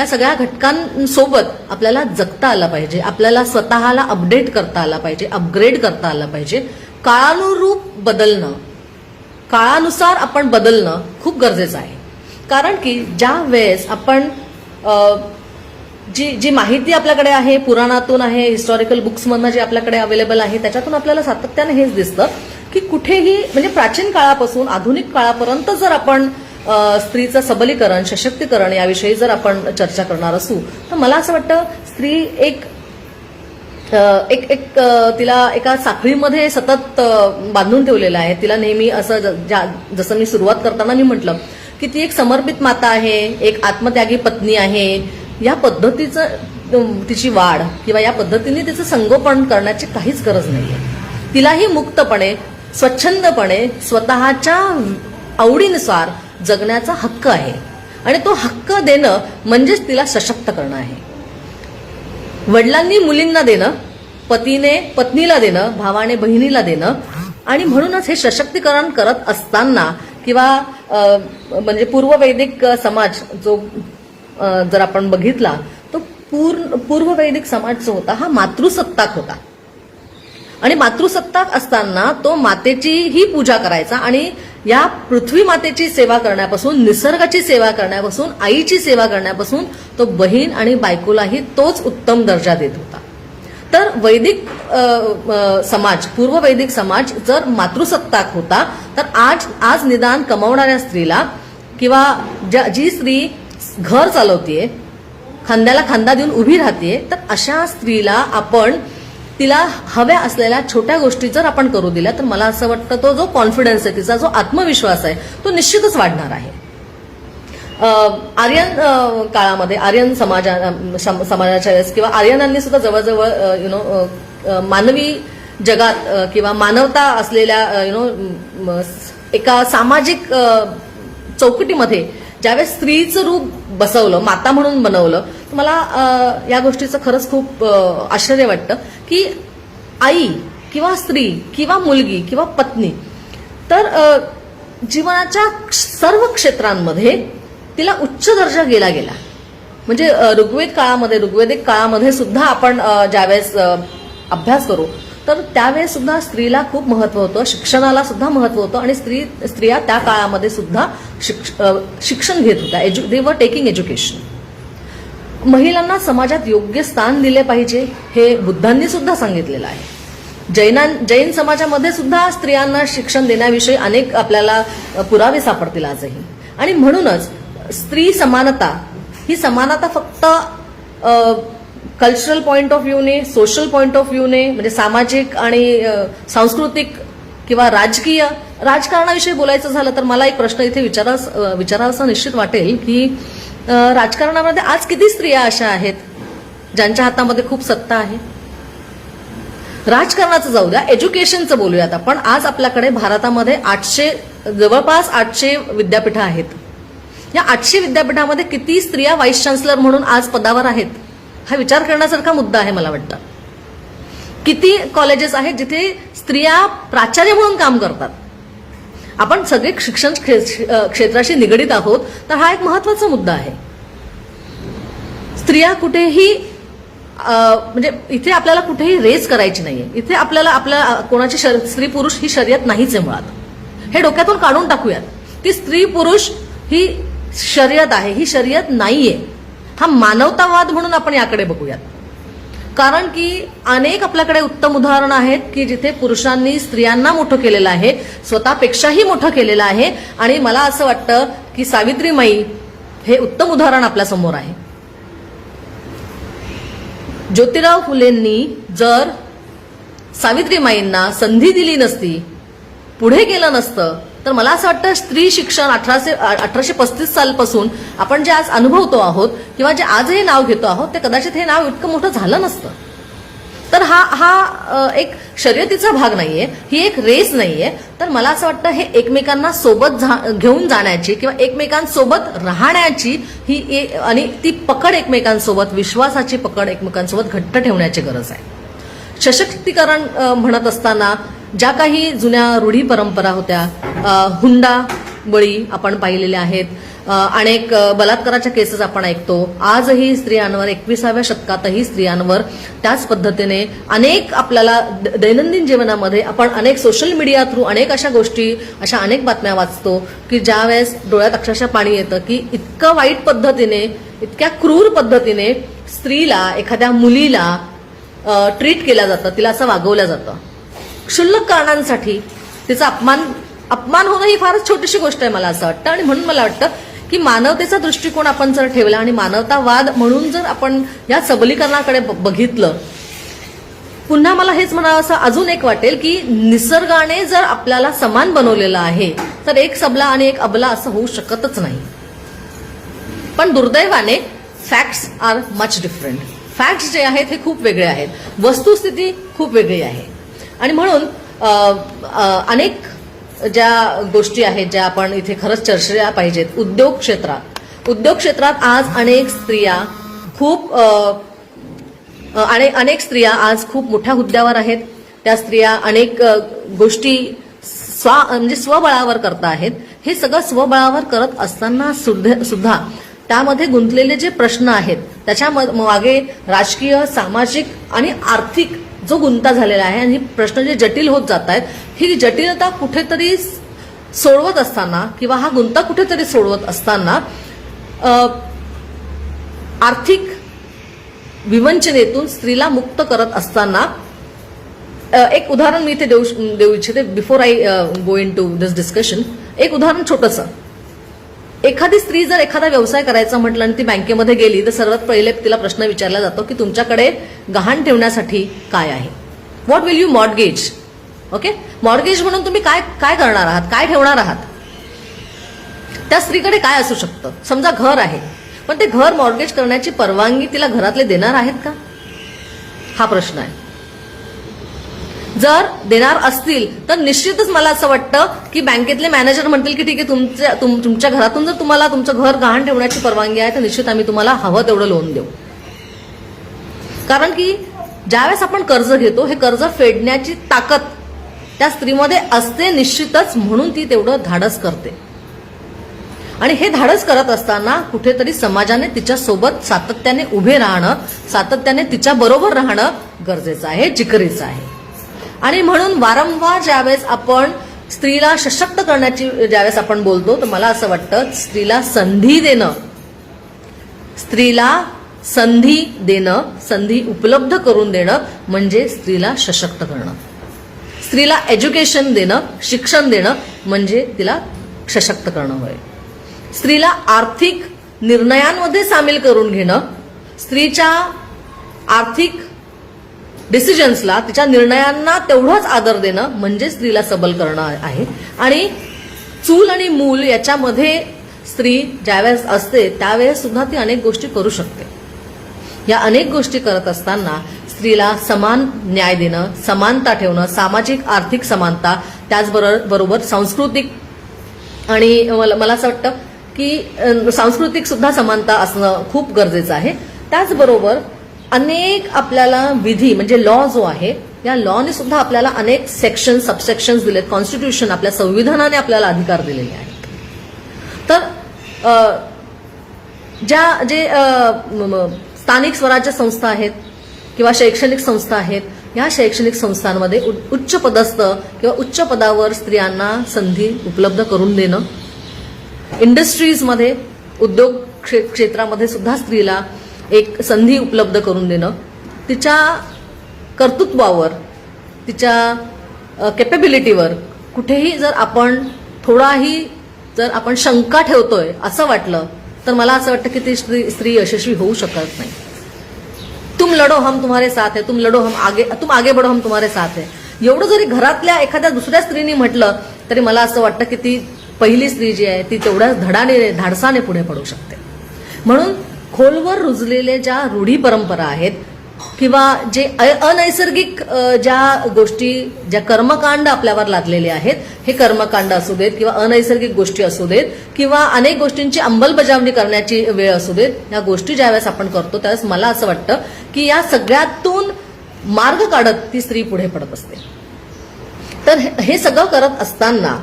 सगळ्या घटकांसोबत आपल्याला जगता आलं पाहिजे. आपल्याला स्वतःला अपडेट करता आला पाहिजे, अपग्रेड करता आला पाहिजे. काळानुरूप बदलणं, काळानुसार आपण बदलणं खूप गरजेचं आहे. कारण की ज्या वेळेस आपण जी माहिती आपल्याकडे आहे, पुराणातून आहे, हिस्टॉरिकल बुक्समधनं जे आपल्याकडे अवेलेबल आहे, त्याच्यातून आपल्याला सातत्याने हेच दिसतं की कुठेही म्हणजे प्राचीन काळापासून आधुनिक काळापर्यंत जर आपण स्त्रीचं सबलीकरण, सशक्तीकरण याविषयी जर आपण चर्चा करणार असू तर मला असं वाटतं स्त्री एक तिला एका साखळीमध्ये सतत बांधून ठेवलेलं आहे. तिला नेहमी असं जसं मी सुरुवात करताना मी म्हटलं की ती एक समर्पित माता आहे, एक आत्मत्यागी पत्नी आहे. या पद्धतीचं तिची वाढ किंवा या पद्धतीने तिचं संगोपन करण्याची काहीच गरज नाहीये. तिलाही मुक्तपणे, स्वच्छंदपणे, स्वतःच्या आवडीनुसार जगण्याचा हक्क आहे आणि तो हक्क देणं म्हणजेच तिला सशक्त करणं आहे. वडिलांनी मुलींना देणं, पतीने पत्नीला देणं, भावाने बहिणीला देणं. आणि म्हणूनच हे सशक्तीकरण करत असताना किंवा म्हणजे पूर्ववैदिक समाज जो जर आपण बघितला तो पूर्ववैदिक समाज जो होता हा मातृसत्ताक होता. आणि मातृसत्ताक असताना तो मातेचीही पूजा करायचा आणि या पृथ्वी मातेची सेवा करण्यापासून, निसर्गाची सेवा करण्यापासून, आईची सेवा करण्यापासून तो बहीण आणि बायकोलाही तोच उत्तम दर्जा देत होता. तर वैदिक समाज, पूर्ववैदिक समाज जर मातृसत्ताक होता तर आज निदान कमावणाऱ्या स्त्रीला किंवा जी स्त्री घर चालवतीये, खांद्याला खांदा देऊन उभी राहतीये, तर अशा स्त्रीला आपण तिला हव्या असलेल्या छोट्या गोष्टी जर आपण करू दिल्या तर मला असं वाटतं तो जो कॉन्फिडन्स आहे, तिचा जो आत्मविश्वास आहे, तो निश्चितच वाढणार आहे. आर्यन काळामध्ये आर्यन समाजाच्या वेळेस किंवा आर्यनांनी सुद्धा जवळजवळ मानवी जगात किंवा मानवता असलेल्या एका सामाजिक चौकटीमध्ये ज्यावेळेस स्त्रीचं रूप बसवलं, माता म्हणून बनवलं, तर मला या गोष्टीचं खरंच खूप आश्चर्य वाटतं की आई किंवा स्त्री किंवा मुलगी किंवा पत्नी तर जीवनाच्या सर्व क्षेत्रांमध्ये तिला उच्च दर्जा गेला म्हणजे ऋग्वेदिक काळामध्ये सुद्धा आपण ज्यावेळेस अभ्यास करू तर त्यावेळेस सुद्धा स्त्रीला खूप महत्व होतं, शिक्षणाला सुद्धा महत्व होतं आणि स्त्रिया त्या काळामध्ये सुद्धा शिक्षण घेत होत्या. दे वर टेकिंग एज्युकेशन. महिलांना समाजात योग्य स्थान दिले पाहिजे हे बुद्धांनी सुद्धा सांगितलेलं आहे. जैन समाजामध्ये सुद्धा स्त्रियांना शिक्षण देण्याविषयी अनेक आपल्याला पुरावे सापडतील आजही. आणि म्हणूनच स्त्री समानता ही समानता फक्त कल्चरल पॉइंट ऑफ व्ह्यूने, सोशल पॉइंट ऑफ व्ह्यूने, म्हणजे सामाजिक आणि सांस्कृतिक किंवा राजकारणाविषयी बोलायचं झालं तर मला एक प्रश्न इथे विचारावासा निश्चित वाटेल की राजकारणामध्ये आज किती स्त्रिया अशा आहेत ज्यांच्या हातामध्ये खूप सत्ता आहे. राजकारणाचं जाऊ द्या, एज्युकेशनचं बोलूयात आपण. आज आपल्याकडे भारतामध्ये जवळपास 800 विद्यापीठं आहेत. या 800 विद्यापीठामध्ये किती स्त्रिया व्हाईस चान्सलर म्हणून आज पदावर आहेत हा विचार करण्यासारखा मुद्दा आहे मला वाटतं. किती कॉलेजेस आहेत जिथे स्त्रिया प्राचार्य म्हणून काम करतात. आपण सगळे शिक्षण क्षेत्राशी निगडीत आहोत तर हा एक महत्वाचा मुद्दा आहे. स्त्रिया कुठेही म्हणजे इथे आपल्याला कुठेही रेस करायची नाहीये. इथे आपल्या कोणाची स्त्री पुरुष ही शर्यत नाहीच आहे मुळात. हे डोक्यातून काढून टाकूयात की स्त्री पुरुष ही शर्यत आहे. ही शर्यत नाहीये. हा मानवतावाद म्हणून आपण याकडे बघूयात. कारण की अनेक आपल्याकडे उत्तम उदाहरणं आहेत की जिथे पुरुषांनी स्त्रियांना मोठं केलेलं आहे, स्वतःपेक्षाही मोठं केलेलं आहे. आणि मला असं वाटतं की सावित्रीमाई हे उत्तम उदाहरण आपल्या समोर आहे. ज्योतिराव फुलेंनी जर सावित्रीमाईंना संधी दिली नसती, पुढे गेलं नसतं, तर मला असं वाटतं स्त्री शिक्षण 1835 सालपासून आपण जे आज अनुभवतो आहोत किंवा जे आजही नाव घेतो आहोत ते कदाचित हे नाव इतकं मोठं झालं नसतं. तर हा एक शर्यतीचा भाग नाहीये, ही एक रेस नाहीये. तर मला असं वाटतं हे एकमेकांना सोबत घेऊन जाण्याची किंवा एकमेकांसोबत राहण्याची ही आणि ती पकड एकमेकांसोबत, विश्वासाची पकड एकमेकांसोबत घट्ट ठेवण्याची गरज आहे. सशक्तीकरण म्हणत असताना ज्या काही जुन्या रूढी परंपरा होत्या, हुंडा बळी आपण पाहिलेले आहेत, अनेक बलात्काराच्या केसेस आपण ऐकतो. आजही स्त्रियांवर 21व्या शतकातही स्त्रियांवर त्याच पद्धतीने अनेक आपल्याला दैनंदिन जीवनामध्ये आपण अनेक सोशल मीडिया थ्रू अनेक अशा गोष्टी, अशा अनेक बातम्या वाचतो की ज्या वेळेस डोळ्यात अक्षरशः पाणी येतं की इतकं वाईट पद्धतीने, इतक्या क्रूर पद्धतीने स्त्रीला, एखाद्या मुलीला ट्रीट केलं जातं, तिला असं वागवलं जातं. क्षुल्लक कारणांसाठी तिचा अपमान होणं ही फारच छोटीशी गोष्ट आहे मला असं वाटतं. आणि म्हणून मला वाटतं की मानवतेचा दृष्टिकोन आपण जर ठेवला आणि मानवतावाद म्हणून जर आपण या सबलीकरणाकडे बघितलं, पुन्हा मला हेच म्हणावं असं अजून एक वाटेल की निसर्गाने जर आपल्याला समान बनवलेलं आहे तर एक सबला आणि एक अबला असं होऊ शकतच नाही. पण दुर्दैवाने facts are much different. Facts जे आहेत हे खूप वेगळे आहेत, वस्तुस्थिती खूप वेगळी आहे. आणि म्हणून अनेक ज्या गोष्टी आहेत ज्या आपण इथे खरंच चर्चेला पाहिजेत. उद्योग क्षेत्रात आज अनेक स्त्रिया आज खूप मोठ्या हुद्द्यावर आहेत. त्या स्त्रिया अनेक गोष्टी स्वबळावर करत आहेत. हे सगळं स्वबळावर करत असताना सुद्धा त्यामध्ये गुंतलेले जे प्रश्न आहेत त्याच्या मागे राजकीय, सामाजिक आणि आर्थिक जो गुंता झालेला आहे आणि प्रश्न जे जटिल होत जात आहेत, ही जटिलता कुठेतरी सोडवत असताना किंवा हा गुंता कुठेतरी सोडवत असताना आर्थिक विवंचनेतून स्त्रीला मुक्त करत असताना एक उदाहरण मी इथे देऊ इच्छिते. Before I go into this discussion, एक उदाहरण छोटंसं. एखादी स्त्री जर एखादा व्यवसाय करायचा म्हटलं आणि ती बँकेमध्ये गेली तर सर्वात पहिले तिला प्रश्न विचारला जातो की तुमच्याकडे गहाण ठेवण्यासाठी काय आहे. What will you mortgage. Okay, mortgage म्हणून तुम्ही काय काय करणार आहात, काय ठेवणार आहात. त्या स्त्रीकडे काय असू शकतं. समजा घर आहे, पण ते घर मॉर्गेज करण्याची परवानगी तिला घरातले देणार आहेत का, हा प्रश्न आहे. जर देणार असतील तर निश्चितच मला असं वाटतं की बँकेतले मॅनेजर म्हणतील की ठीक आहे, तुमच्या घरातून जर तुम्हाला तुमचं घर गहाण ठेवण्याची परवानगी आहे तर निश्चित आम्ही तुम्हाला हवं तेवढं लोन देऊ. कारण की ज्यावेळेस आपण कर्ज घेतो, हे कर्ज फेडण्याची ताकद त्या स्त्रीमध्ये असते निश्चितच, म्हणून ती तेवढं धाडस करते. आणि हे धाडस करत असताना कुठेतरी समाजाने तिच्यासोबत सातत्याने उभे राहणं, सातत्याने तिच्या बरोबर राहणं गरजेचं आहे, जिकरीचं आहे. आणि म्हणून वारंवार ज्यावेळेस आपण स्त्रीला सशक्त करण्याची ज्यावेळेस आपण बोलतो, तर मला असं वाटतं स्त्रीला संधी देणं, स्त्रीला संधी देणं, संधी उपलब्ध करून देणं म्हणजे स्त्रीला सशक्त करणं. स्त्रीला एज्युकेशन देणं, शिक्षण देणं म्हणजे तिला सशक्त करणं होय. स्त्रीला आर्थिक निर्णयांमध्ये सामील करून घेणं, स्त्रीच्या आर्थिक डिसिजन्सला, तिच्या निर्णयांना तेवढाच आदर देणं म्हणजे स्त्रीला सबल करणं आहे. आणि चूल आणि मूल याच्यामध्ये स्त्री ज्यावेळेस असते त्यावेळेस सुद्धा ती अनेक गोष्टी करू शकते. या अनेक गोष्टी करत असताना स्त्रीला समान न्याय देणं, समानता ठेवणं, सामाजिक आर्थिक समानता, त्याचबरोबर सांस्कृतिक, आणि मला असं वाटतं की सांस्कृतिक सुद्धा समानता असणं खूप गरजेचं आहे. त्याचबरोबर अनेक आपल्याला विधी म्हणजे लॉ जो आहे, या लॉने सुद्धा आपल्याला अनेक सेक्शन सबसेक्शन्स दिलेत. कॉन्स्टिट्यूशन, आपल्या संविधानाने आपल्याला अधिकार दिलेले आहेत. तर जे स्थानिक स्वराज्य संस्था आहेत किंवा शैक्षणिक संस्था आहेत, या शैक्षणिक संस्थांमध्ये उच्च पदस्थ किंवा उच्च पदावर स्त्रियांना संधी उपलब्ध करून देणं, इंडस्ट्रीजमध्ये, उद्योग क्षेत्रामध्ये सुद्धा स्त्रीला एक संधी उपलब्ध करून देणं, तिच्या कर्तृत्वावर, तिच्या कॅपेबिलिटीवर कुठेही जर आपण थोडाही जर आपण शंका ठेवतोय असं वाटलं तर मला असं वाटतं की ती स्त्री यशस्वी होऊ शकत नाही. तुम लढो हम तुम्हारे साथ है, तुम लढो तुम आगे बढ़ो हम तुम्हारे साथ है, एवढं जरी घरातल्या एखाद्या दुसऱ्या स्त्रीने म्हटलं तरी मला असं वाटतं की ती पहिली स्त्री जी आहे ती तेवढ्याच धाडसाने पुढे पडू शकते. म्हणून खोलवर रुजलेल्या ज्या रूढी परंपरा आहेत किंवा जे अनैसर्गिक ज्या गोष्टी, ज्या कर्मकांड आपल्यावर लादलेले आहेत, हे कर्मकांड असू देत किंवा अनैसर्गिक गोष्टी असू देत किंवा अनेक गोष्टींची अंमलबजावणी करण्याची वेळ असू देत, या गोष्टी ज्यावेळेस आपण करतो त्यावेळेस मला असं वाटतं की या सगळ्यातून मार्ग काढत ती स्त्री पुढे पडत असते. तर हे सगळं करत असताना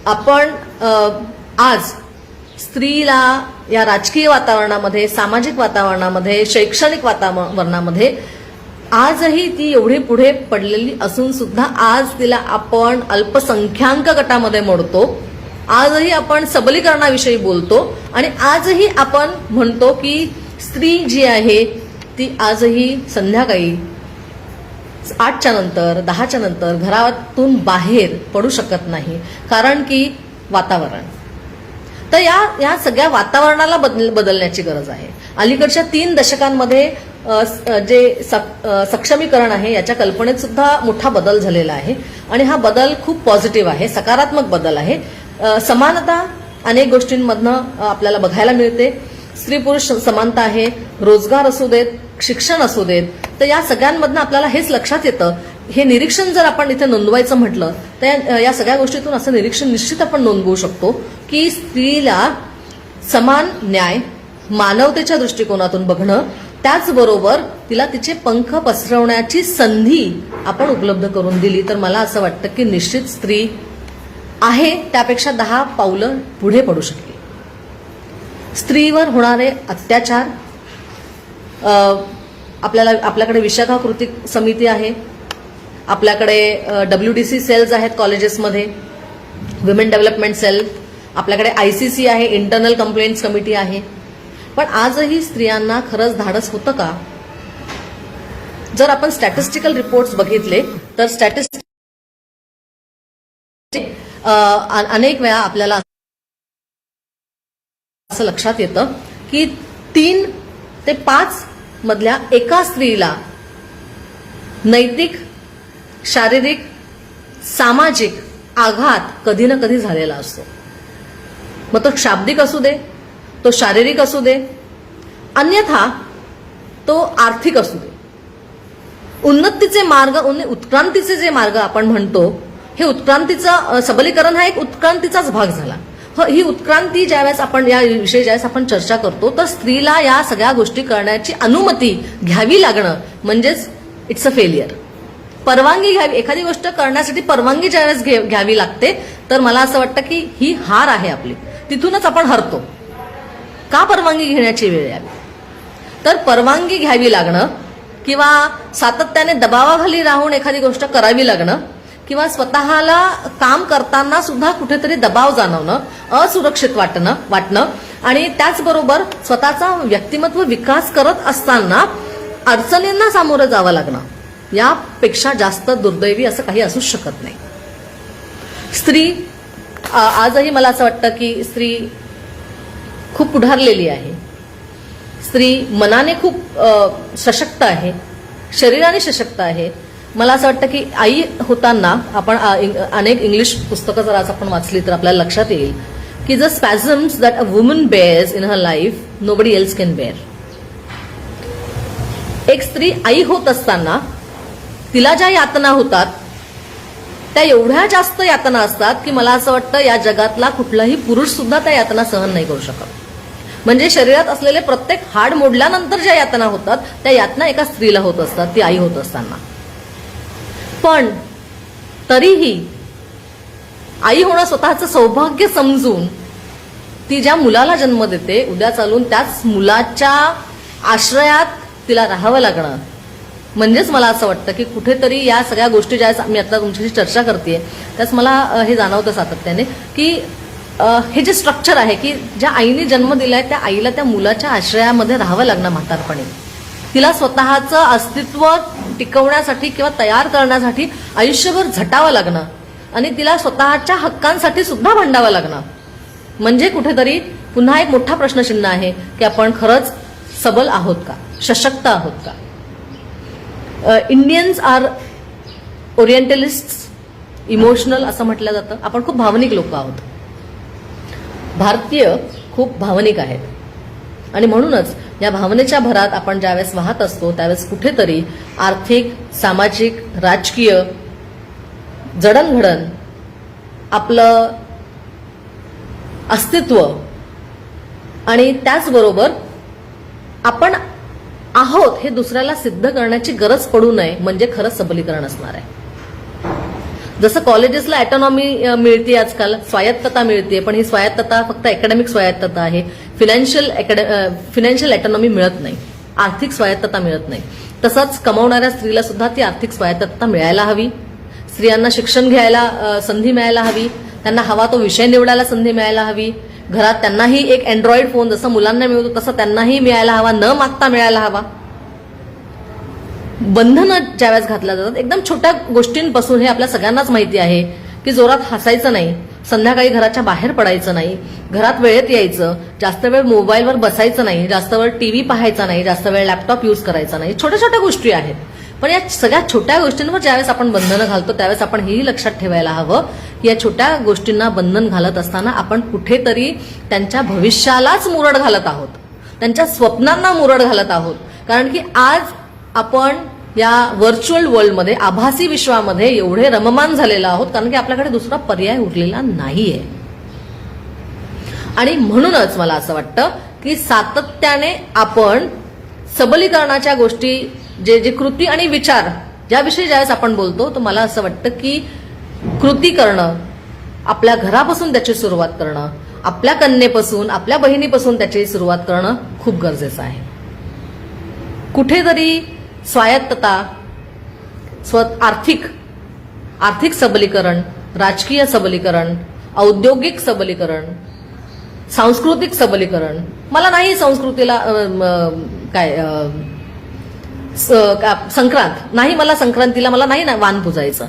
आपण आज स्त्रीला या राजकीय वातावरणामध्ये, सामाजिक वातावरणामध्ये, शैक्षणिक वातावरणामध्ये आजही ती एवढी पुढे पडलेली असून सुद्धा आज तिला आपण अल्पसंख्याक गटामध्ये मोडतो. आजही आपण सबलीकरणाविषयी बोलतो आणि आजही आपण म्हणतो की स्त्री जी आहे ती आजही संध्याकाळी 8च्या नंतर, 10च्या नंतर घरातून बाहेर पडू शकत नाही, कारण की वातावरण. तर या सगळ्या वातावरणाला बदलण्याची गरज आहे. अलीकडच्या 3 दशकांमध्ये जे सक्षमीकरण आहे याच्या कल्पनेत सुद्धा मोठा बदल झालेला आहे आणि हा बदल खूप पॉझिटिव्ह आहे, सकारात्मक बदल आहे. समानता अनेक गोष्टींमधनं आपल्याला बघायला मिळते. स्त्री पुरुष समानता आहे, रोजगार असू देत, शिक्षण असू देत, तर या सगळ्यांमधनं आपल्याला हेच लक्षात येतं. हे निरीक्षण जर आपण इथे नोंदवायचं म्हटलं तर या सगळ्या गोष्टीतून असं निरीक्षण निश्चित आपण नोंदवू शकतो की स्त्रीला समान न्याय, मानवतेच्या दृष्टिकोनातून बघणं, त्याचबरोबर तिला तिचे पंख पसरवण्याची संधी आपण उपलब्ध करून दिली तर मला असं वाटतं की निश्चित स्त्री आहे त्यापेक्षा 10 पावलं पुढे पडू शकते. स्त्रीवर होणारे अत्याचार, आपल्याकडे विशाखा कृती समिती आहे, आपल्याकडे WDC सेल्स आहेत कॉलेजेसमध्ये, विमेन डेव्हलपमेंट सेल, आपल्याकडे ICC आहे, इंटरनल कंप्लेंट्स कमिटी आहे. पण आजही स्त्रियांना खरंच धाडस होतं का? जर आपण स्टॅटिस्टिकल रिपोर्ट्स बघितले तर अनेक वेळा आपल्याला असं लक्षात येतं की 3 ते 5 मधल्या एका स्त्रीला नैतिक शारीरिक सामाजिक आघात कधी ना कधी झालेला असतो. मग तो शाब्दिक असू दे, तो शारीरिक असू दे, अन्यथा तो आर्थिक असू दे. उन्नतीचे मार्ग, उत्क्रांतीचे जे मार्ग आपण म्हणतो, हे उत्क्रांतीचं सबलीकरण हा एक उत्क्रांतीचाच भाग झाला. ही उत्क्रांती ज्यावेळेस आपण या विषयी ज्यावेळेस आपण चर्चा करतो, तर स्त्रीला या सगळ्या गोष्टी करण्याची अनुमती घ्यावी लागणं म्हणजेच इट्स अ फेलियर. परवानगी घ्यावी, एखादी गोष्ट करण्यासाठी परवानगी ज्यावेळेस घ्यावी लागते, तर मला असं वाटतं की ही हार आहे आपली. तिथूनच आपण हरतो. का परवानगी घेण्याची वेळ यावी? तर परवानगी घ्यावी लागणं किंवा सातत्याने दबावाखाली राहून एखादी गोष्ट करावी लागणं किंवा स्वतःला काम करताना सुद्धा कुठेतरी दबाव जाणवणं, असुरक्षित वाटणं आणि त्याचबरोबर स्वतःचा व्यक्तिमत्व विकास करत असताना अडचणींना सामोरं जावं लागणं, यापेक्षा जास्त दुर्दैवी असं काही असूच शकत नाही. स्त्री आजही मला असं वाटतं की स्त्री खूप पुढारलेली आहे. स्त्री मनाने खूप सशक्त आहे, शरीराने सशक्त आहे. मला असं वाटतं की आई होताना आपण अनेक इंग्लिश पुस्तकं जर आज आपण वाचली तर आपल्याला लक्षात येईल की the spasms that a woman bears in her life nobody else can bear. एक स्त्री आई होत असताना तिला ज्या यातना होतात त्या एवढ्या जास्त यातना असतात की मला असं वाटतं या जगातला कुठलाही पुरुष सुद्धा त्या यातना सहन नाही करू शकत. म्हणजे शरीरात असलेले प्रत्येक हाड मोडल्यानंतर ज्या यातना होतात त्या यातना एका स्त्रीला होत असतात, ती आई होत असताना. पण तरीही आई होणं स्वतःचं सौभाग्य समजून ती ज्या मुलाला जन्म देते, उद्या चालून त्याच मुलाच्या आश्रयात तिला राहावं लागणं, म्हणजेच मला असं वाटतं की कुठेतरी या सगळ्या गोष्टी ज्या मी आता तुमच्याशी चर्चा करते त्याच मला हे जाणवतं सातत्याने की हे जे स्ट्रक्चर आहे की ज्या आईने जन्म दिलाय त्या आईला त्या मुलाच्या आश्रयामध्ये राहावं लागणं म्हातारपणी. तिला स्वतःचं अस्तित्व टिकवण्यासाठी किंवा तयार करण्यासाठी आयुष्यभर झटावं लागणं आणि तिला स्वतःच्या हक्कांसाठी सुद्धा भांडावं लागणं. म्हणजे कुठेतरी पुन्हा एक मोठा प्रश्नचिन्ह आहे की आपण खरंच सबल आहोत का, सशक्त आहोत का? इंडियन्स आर ओरिएंटलिस्ट, इमोशनल असं म्हटलं जातं. आपण खूप भावनिक लोक आहोत. भारतीय खूप भावनिक आहेत आणि म्हणूनच या भावनेच्या भरात आपण ज्यावेळेस वाहत असतो त्यावेळेस कुठेतरी आर्थिक, सामाजिक, राजकीय जडणघडण, आपलं अस्तित्व आणि त्याचबरोबर आपण आहोत हे दुसऱ्याला सिद्ध करण्याची गरज पडू नये, म्हणजे खरं सबलीकरण असणार आहे. जसं कॉलेजेसला ऑटोनॉमी मिळते, आजकाल स्वायत्तता मिळते, पण ही स्वायत्तता फक्त अकॅडमिक स्वायत्तता आहे. फिनान्शियल ऑटोनॉमी मिळत नाही, आर्थिक स्वायत्तता मिळत नाही. तसंच कमावणाऱ्या स्त्रीला सुद्धा ती आर्थिक स्वायत्तता मिळायला हवी. स्त्रियांना शिक्षण घ्यायला संधी मिळायला हवी, त्यांना हवा तो विषय निवडायला संधी मिळायला हवी. घरात त्यांनाही एक अँड्रॉइड फोन जसं मुलांना मिळतो तसं त्यांनाही मिळायला हवा, न मागता मिळायला हवा. बंधनं ज्यावेळेस घातल्या जातात एकदम छोट्या गोष्टींपासून, हे आपल्या सगळ्यांनाच माहिती आहे की जोरात हसायचं नाही, संध्याकाळी घराच्या बाहेर पडायचं नाही, घरात वेळेत यायचं, जास्त वेळ मोबाईलवर बसायचं नाही, जास्त वेळ टीव्ही पाहायचा नाही, जास्त वेळ लॅपटॉप यूज करायचा नाही. छोट्या छोट्या गोष्टी आहेत. पण या सगळ्या छोट्या गोष्टींवर ज्यावेळेस आपण बंधनं घालतो त्यावेळेस आपण हेही लक्षात ठेवायला हवं की या छोट्या गोष्टींना बंधन घालत असताना आपण कुठेतरी त्यांच्या भविष्यालाच मुरड घालत आहोत, त्यांच्या स्वप्नांना मुरड घालत आहोत. कारण की आज आपण या व्हर्च्युअल वर्ल्डमध्ये, आभासी विश्वामध्ये एवढे रममान झालेलो आहोत कारण की आपल्याकडे दुसरा पर्याय उरलेला नाहीये. आणि म्हणूनच मला असं वाटतं की सातत्याने आपण सबलीकरणाच्या गोष्टी, जे कृती आणि विचार ज्याविषयी ज्यावेळेस आपण बोलतो, तर मला असं वाटतं की कृती करणं, आपल्या घरापासून त्याची सुरुवात करणं, आपल्या कन्येपासून, आपल्या बहिणीपासून त्याची सुरुवात करणं खूप गरजेचं आहे. कुठेतरी स्वायत्तता, आर्थिक सबलीकरण, राजकीय सबलीकरण, औद्योगिक सबलीकरण, सांस्कृतिक सबलीकरण. मला नाही संस्कृतीला संक्रांत नाही, मला संक्रांतीला मला नाही ना वाण पुजायचं.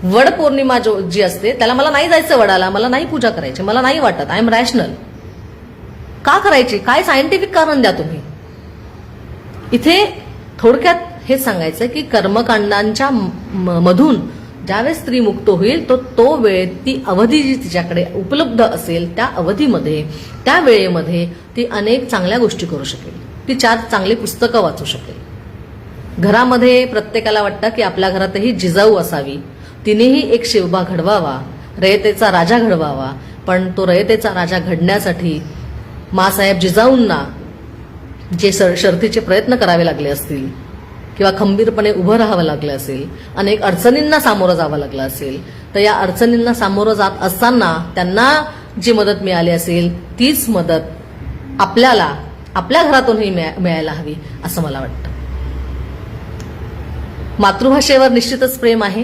वड पौर्णिमा जी असते त्याला मला नाही जायचं वडाला, मला नाही पूजा करायची, मला नाही वाटत. I am rational. का करायची? काय सायंटिफिक कारण द्या तुम्ही. इथे थोडक्यात हे सांगायचं की कर्मकांडांच्या मधून ज्यावेळेस स्त्री मुक्त होईल तो वेळ, ती अवधी जी तिच्याकडे उपलब्ध असेल त्या अवधीमध्ये, त्या वेळेमध्ये ती अनेक चांगल्या गोष्टी करू शकेल. ती 4 चांगली पुस्तकं वाचू शकेल. घरामध्ये प्रत्येकाला वाटतं की आपल्या घरातही जिजाऊ असावी, तिनेही एक शिवबा घडवावा, रयतेचा राजा घडवावा. पण तो रयतेचा राजा घडण्यासाठी माँसाहेब जिजाऊंना जे शर्थीचे प्रयत्न करावे लागले असतील किंवा खंबीरपणे उभं राहावं लागलं असेल, अनेक अडचणींना सामोरं जावं लागलं असेल, तर या अडचणींना सामोरं जात असताना त्यांना जी मदत मिळाली असेल तीच मदत आपल्याला आपल्या घरातूनही मिळायला हवी असं मला वाटतं. मातृभाषेवर निश्चितच प्रेम आहे.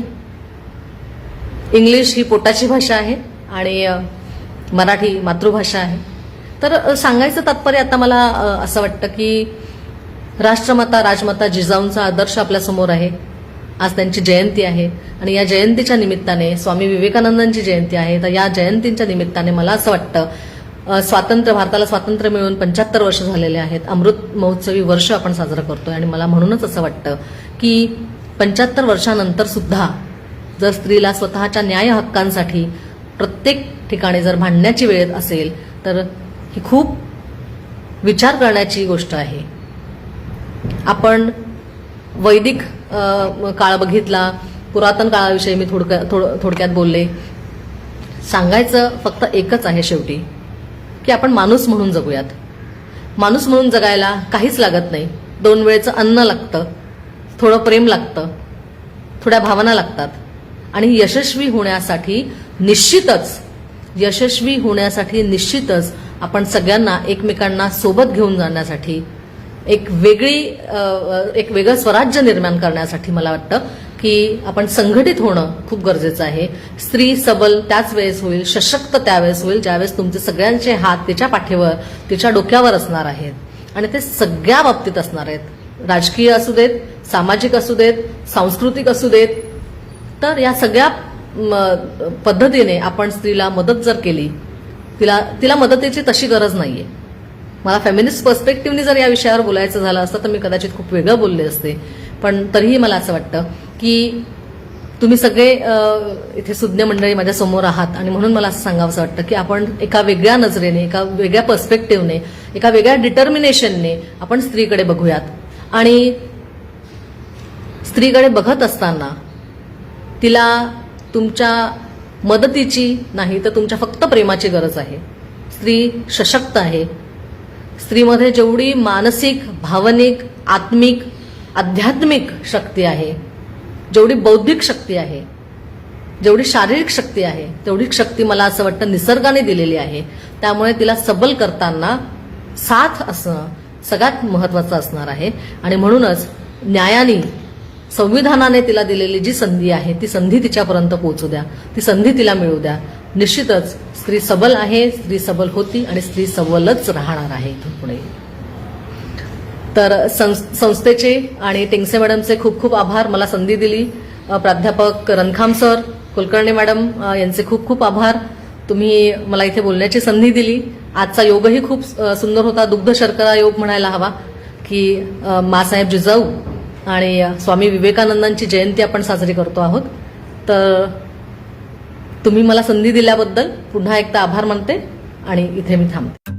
इंग्लिश ही पोटाची भाषा आहे आणि मराठी मातृभाषा आहे. तर सांगायचं तात्पर्य आता मला असं वाटतं की राष्ट्रमाता राजमाता जिजाऊंचा आदर्श आपल्यासमोर आहे. आज त्यांची जयंती आहे आणि या जयंतीच्या निमित्ताने स्वामी विवेकानंदांची जयंती आहे. तर या जयंतीच्या निमित्ताने मला असं वाटतं भारताला स्वातंत्र्य मिळून 75 वर्ष झालेले आहेत. अमृत महोत्सवी वर्ष आपण साजरं करतोय आणि मला म्हणूनच असं वाटतं की 75 वर्षानंतर सुद्धा जर स्त्रीला स्वतःच्या न्याय हक्कांसाठी प्रत्येक ठिकाणी जर भांडण्याची वेळ असेल तर ही खूप विचार करण्याची गोष्ट आहे. आपण वैदिक काळ बघितला, पुरातन काळाविषयी मी थोडक्यात बोलले. सांगायचं फक्त एकच आहे शेवटी की आपण माणूस म्हणून जगूयात. माणूस म्हणून जगायला काहीच लागत नाही. 2 वेळचं अन्न लागतं, थोडं प्रेम लागतं, थोड्या भावना लागतात आणि यशस्वी होण्यासाठी निश्चितच आपण सगळ्यांना एकमेकांना सोबत घेऊन जाण्यासाठी एक वेगळं स्वराज्य निर्माण करण्यासाठी मला वाटतं की आपण संघटित होणं खूप गरजेचं आहे. स्त्री सबल त्याच वेळेस होईल, सशक्त त्यावेळेस होईल ज्यावेळेस तुमचे सगळ्यांचे हात तिच्या पाठीवर, तिच्या डोक्यावर असणार आहेत आणि ते सगळ्या बाबतीत असणार आहेत. राजकीय असू देत, सामाजिक असू देत, सांस्कृतिक असू देत. तर या सगळ्या पद्धतीने आपण स्त्रीला मदत जर केली, तिला मदतीची तशी गरज नाहीये. मला फेमिनिस्ट पर्स्पेक्टिव्हनी जर या विषयावर बोलायचं झालं असतं तर मी कदाचित खूप वेगळं बोलले असते. पण तरीही मला असं वाटतं की तुम्ही सगळे इथे सुज्ञ मंडळी माझ्या समोर आहात आणि म्हणून मला असं सांगावंसं वाटतं की आपण एका वेगळ्या नजरेने, एका वेगळ्या पर्स्पेक्टिव्हने, एका वेगळ्या डिटर्मिनेशनने आपण स्त्रीकडे बघूयात. आणि स्त्रीकडे बघत असताना तिला तुमच्या मदतीची नाही तर तुमच्या फक्त प्रेमाची गरज आहे. स्त्री सशक्त आहे. स्त्रीमध्ये जेवढी मानसिक, भावनिक, आत्मिक, आध्यात्मिक शक्ती आहे, जेवढी बौद्धिक शक्ती आहे, जेवढी शारीरिक शक्ती आहे, तेवढी शक्ती मला असं वाटतं निसर्गाने दिलेली आहे. त्यामुळे तिला सबल करताना साथ असणं सगळ्यात महत्वाचं असणार आहे. आणि म्हणूनच न्यायाने, संविधानाने तिला दिलेली जी संधी आहे ती संधी तिच्यापर्यंत पोहोचू द्या, ती संधी तिला मिळू द्या. निश्चितच स्त्री सबल आहे, स्त्री सबल होती आणि स्त्री सबलच राहणार आहे इथून पुढे. तर संस्थेचे आणि टेंगसे मॅडमचे खूप खूप आभार. मला संधी दिली. प्राध्यापक रनखाम सर, कुलकर्णी मॅडम यांचे खूप खूप आभार. तुम्ही मला इथे बोलण्याची संधी दिली. आजचा योगही खूप सुंदर होता. दुग्ध शर्करा योग म्हणायला हवा की माँसाहेब जिजाऊ आणि स्वामी विवेकानंदांची जयंती आपण साजरी करतो आहोत. तर तुम्ही मला संधी दिल्याबद्दल पुन्हा एकदा आभार मानते आणि इथे मी थांबते.